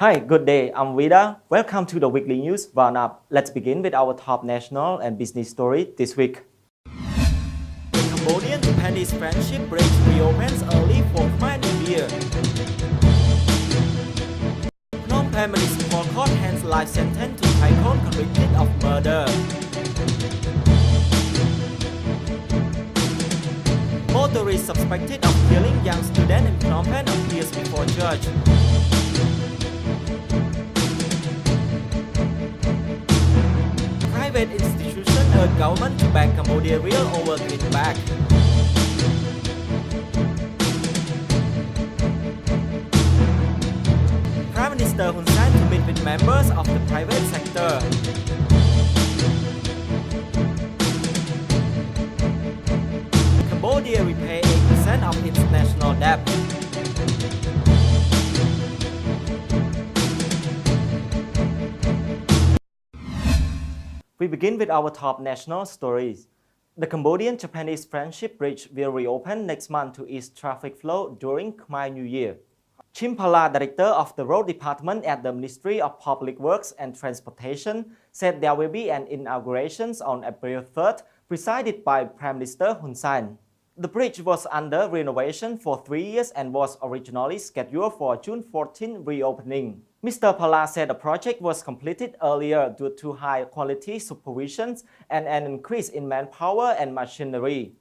Hi, good day. I'm Vida. Welcome to the weekly news Roundup. Let's begin with our top national and business story this week. The Cambodian-Japanese friendship bridge reopens early for Khmer New Year. Phnom Penh Municipal Court hands life sentence to tycoon convicted of murder. Motorist suspected of killing young student in Phnom Penh appears before judge. Private institution urge government to back Cambodia real over greenback. Prime Minister Hun Sen to meet with members of the private sector. Cambodia repay 8% of its national debt. We begin with our top national stories. The Cambodian-Japanese friendship bridge will reopen next month to ease traffic flow during Khmer New Year. Chimpala, director of the road department at the Ministry of Public Works and Transportation, said there will be an inauguration on April 3rd, presided by Prime Minister Hun Sen. The bridge was under renovation for 3 years and was originally scheduled for June 14 reopening. Mr. Pala said the project was completed earlier due to high-quality supervision and an increase in manpower and machinery.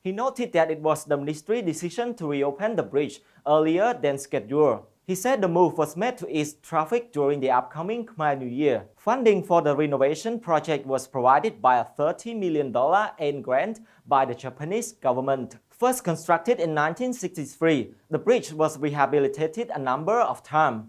He noted that it was the ministry's decision to reopen the bridge earlier than scheduled. He said the move was made to ease traffic during the upcoming Khmer New Year. Funding for the renovation project was provided by a $30 million aid grant by the Japanese government. First constructed in 1963, the bridge was rehabilitated a number of times.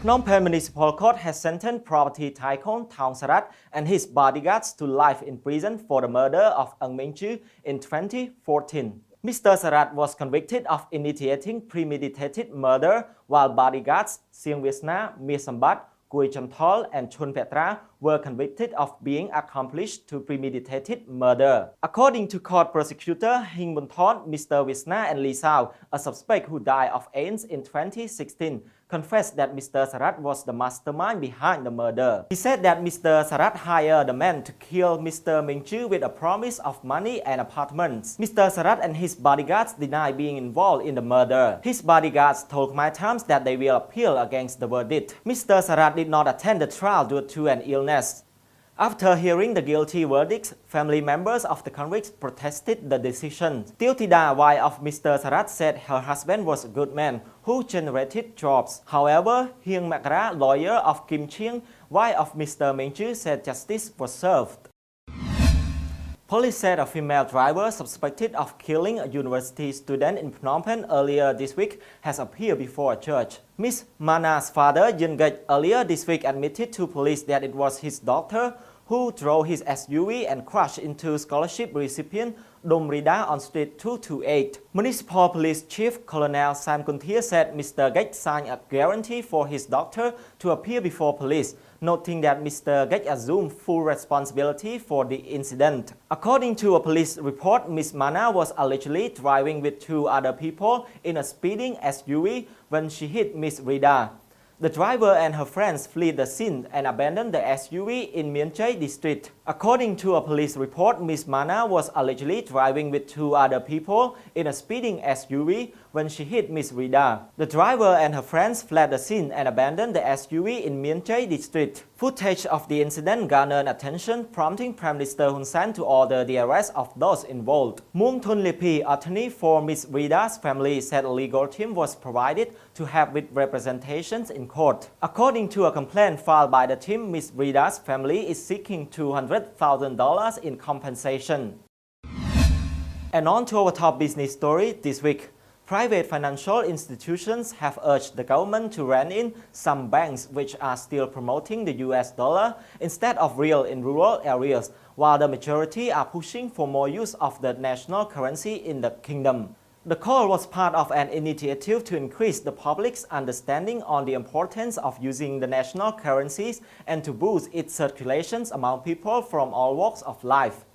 Phnom Penh Municipal Court has sentenced property tycoon Thong Sarat and his bodyguards to life in prison for the murder of Ang Minh Chu in 2014. Mr. Sarat was convicted of initiating premeditated murder while bodyguards Sieng Vietnam, Mir Sambat, Cui Chamthol and Chun Petra were convicted of being accomplished to premeditated murder. According to court prosecutor Hing Bunthon, Mr. Vietnam and Lee Sao, a suspect who died of AIDS in 2016, confessed that Mr. Sarat was the mastermind behind the murder. He said that Mr. Sarat hired the man to kill Mr. Minh Chu with a promise of money and apartments. Mr. Sarat and his bodyguards denied being involved in the murder. His bodyguards told Khmer Times that they will appeal against the verdict. Mr. Sarat did not attend the trial due to an illness. After hearing the guilty verdicts, family members of the convicts protested the decision. Tiltida, wife of Mr. Sarat, said her husband was a good man who generated jobs. However, Hieng Makra, lawyer of Kim Chieng, wife of Mr. Minh Chu, said justice was served. Police said a female driver suspected of killing a university student in Phnom Penh earlier this week has appeared before a judge. Miss Mana's father, Yin Gech, earlier this week admitted to police that it was his daughter who drove his SUV and crashed into scholarship recipient Dom Rida on Street 228. Municipal Police Chief Colonel Sam Kunthia said Mr. Gech signed a guarantee for his daughter to appear before police, noting that Mr. Gech assumed full responsibility for the incident. According to a police report, Miss Mana was allegedly driving with two other people in a speeding SUV when she hit Miss Rida. The driver and her friends fled the scene and abandoned the SUV in Mien Chai district. According to a police report, Miss Mana was allegedly driving with two other people in a speeding SUV when she hit Miss Rida. The driver and her friends fled the scene and abandoned the SUV in Mien Chai district. Footage of the incident garnered attention, prompting Prime Minister Hun Sen to order the arrest of those involved. Muang Thun Lipi, attorney for Miss Rida's family, said a legal team was provided to help with representations in court. According to a complaint filed by the team, Miss Rida's family is seeking $200,000 in compensation. And on to our top business story this week. Private financial institutions have urged the government to rein in some banks which are still promoting the US dollar instead of real in rural areas, while the majority are pushing for more use of the national currency in the kingdom. The call was part of an initiative to increase the public's understanding on the importance of using the national currencies and to boost its circulations among people from all walks of life.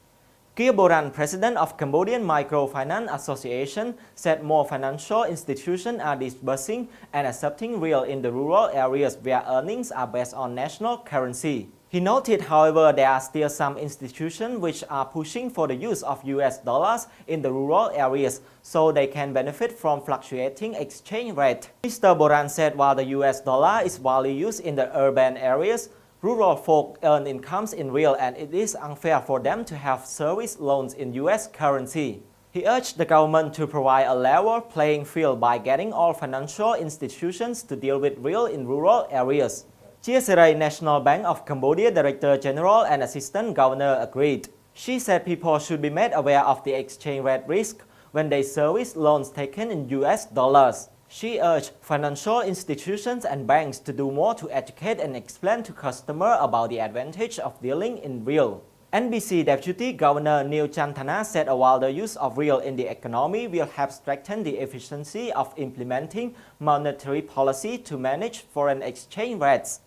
Kia Boran, president of Cambodian Microfinance Association, said more financial institutions are disbursing and accepting real in the rural areas where earnings are based on national currency. He noted, however, there are still some institutions which are pushing for the use of US dollars in the rural areas so they can benefit from fluctuating exchange rate. Mr. Boran said while the US dollar is widely used in the urban areas, rural folk earn incomes in real and it is unfair for them to have service loans in US currency. He urged the government to provide a level playing field by getting all financial institutions to deal with real in rural areas. Chia Seray, National Bank of Cambodia Director General and Assistant Governor agreed. She said people should be made aware of the exchange rate risk when they service loans taken in US dollars. She urged financial institutions and banks to do more to educate and explain to customers about the advantage of dealing in real. NBC Deputy Governor Neil Chantana said while the use of real in the economy will help strengthen the efficiency of implementing monetary policy to manage foreign exchange rates.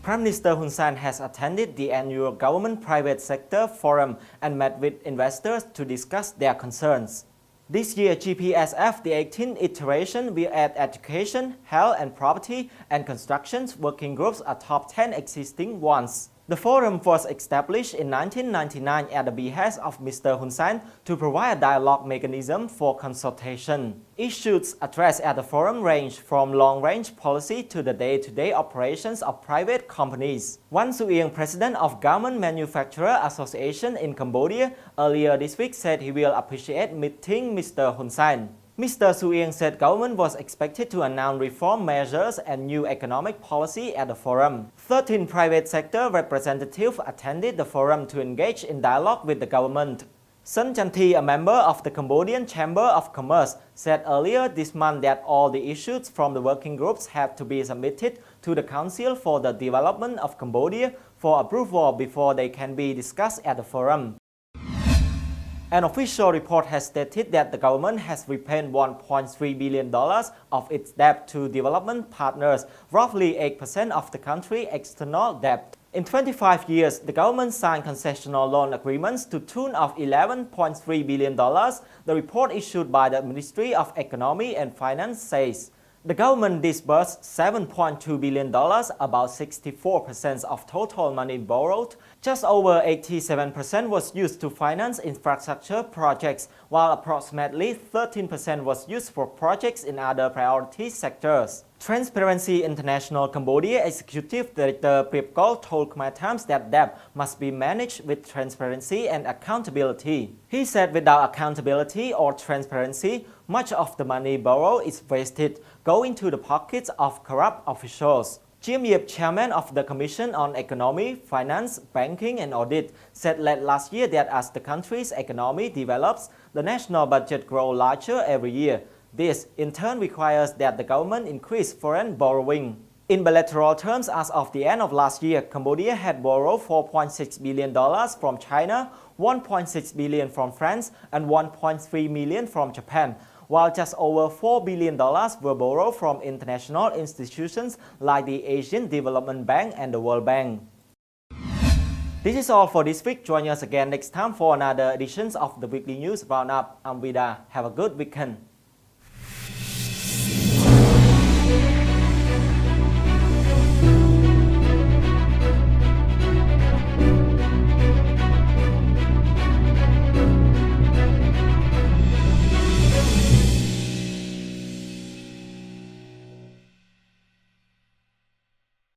Prime Minister Hun Sen has attended the annual Government Private Sector Forum and met with investors to discuss their concerns. This year, GPSF, the 18th iteration, will add education, health and property and construction working groups atop 10 existing ones. The forum was established in 1999 at the behest of Mr. Hun Sen to provide a dialogue mechanism for consultation. Issues addressed at the forum range from long-range policy to the day-to-day operations of private companies. Wan Suieng, president of Garment Manufacturer Association in Cambodia, earlier this week said he will appreciate meeting Mr. Hun Sen. Mr. Suieng said government was expected to announce reform measures and new economic policy at the forum. 13 private sector representatives attended the forum to engage in dialogue with the government. Sun Chanthi, a member of the Cambodian Chamber of Commerce, said earlier this month that all the issues from the working groups have to be submitted to the Council for the Development of Cambodia for approval before they can be discussed at the forum. An official report has stated that the government has repaid $1.3 billion of its debt to development partners, roughly 8% of the country's external debt. In 25 years, the government signed concessional loan agreements to tune of $11.3 billion, the report issued by the Ministry of Economy and Finance says. The government disbursed $7.2 billion, about 64% of total money borrowed. Just over 87% was used to finance infrastructure projects, while approximately 13% was used for projects in other priority sectors. Transparency International Cambodia Executive Director Priep Kol told Khmer Times that debt must be managed with transparency and accountability. He said without accountability or transparency, much of the money borrowed is wasted, going to the pockets of corrupt officials. Chiem Yip, chairman of the Commission on Economy, Finance, Banking and Audit, said late last year that as the country's economy develops, the national budget grows larger every year. This, in turn, requires that the government increase foreign borrowing. In bilateral terms, as of the end of last year, Cambodia had borrowed $4.6 billion from China, $1.6 billion from France, and $1.3 million from Japan, while just over $4 billion were borrowed from international institutions like the Asian Development Bank and the World Bank. This is all for this week. Join us again next time for another edition of the Weekly News Roundup. I'm Vida. Have a good weekend.